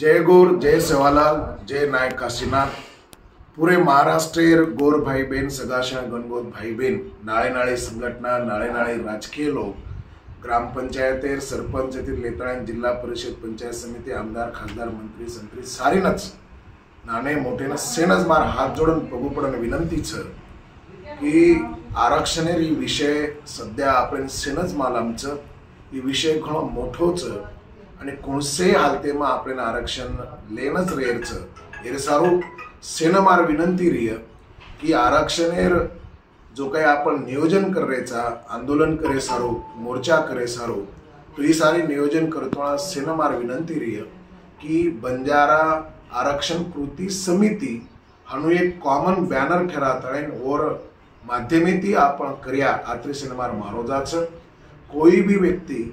जय गौर जय सेवालाल जय नायक काशीनाथ पूरे महाराष्ट्र गोर भाई बहन सगाशा गणगोत भाई बहन नाळे नाळे संघटना नाळे नाळे राजकीय लोक ग्रामपंचायतेर सरपंच लेतळ्यान जिल्हा परिषद पंचायत समिती आमदार खासदार मंत्री संत्री सारीनच नाणे मोठेनं सेनच मार हात जोडून पगुपडन विनंती छ की आरक्षणेर विषय सध्या आपण सेनच माल आमचं ये विषय घणो मोठोच आणि कोणसे हालतेमा आपण आरक्षण लेनच रेरच हेर सारू सेनमार विनंती रिय की आरक्षणेर जो काही आपण नियोजन करायचा आंदोलन करे सारो मोर्चा करे सारो तो ही सारी नियोजन करतो सेनमार विनंती रिय की बंजारा आरक्षण कृती समिती हानु एक कॉमन बॅनर ठरातळेन और माध्यमेती आपण कर्या आत्री सेनमार मारोजाच कोई भी व्यक्ति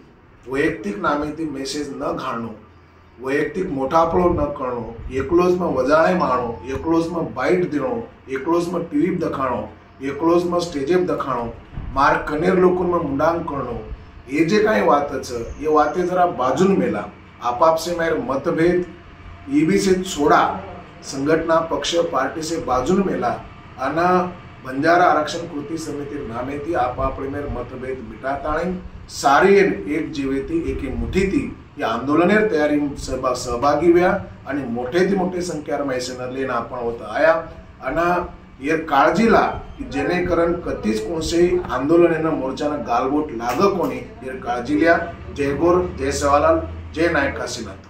वैयक्तिक नामेती मेसेज न घालणो वैयक्तिक मोठापळो न करणो एकलोज में वजाळे माणो एकलोज में बाइट देणो एकलोज में टीवी दखाणो एकलोज में स्टेजेप दखाणो मार कनेर लोकों में मुंडांग करणो ये जे काही वातच ये वाते जरा बाजून मेला आपापसे मेर मतभेद ये भी से छोड़ा संगठना पक्ष पार्टी से बाजून मेला अना बंजारा आरक्षण कृती समिति नामेती आपापले मेर मतभेद मिटाताळीन सारी एक जीवेती एक मुठीती या आंदोलनेर तयारी सहभागी व्या आणि मोठे संख्यार मैसेनर लेन आपण होत आया अना ये काळजीला की जेणेकरून कधीच कोणसेही आंदोलनेनं मोर्चानं गालबोट लाग कोणी ये काळजी लिया जय गौर जय सेवालाल जय नायक काशीनाथ।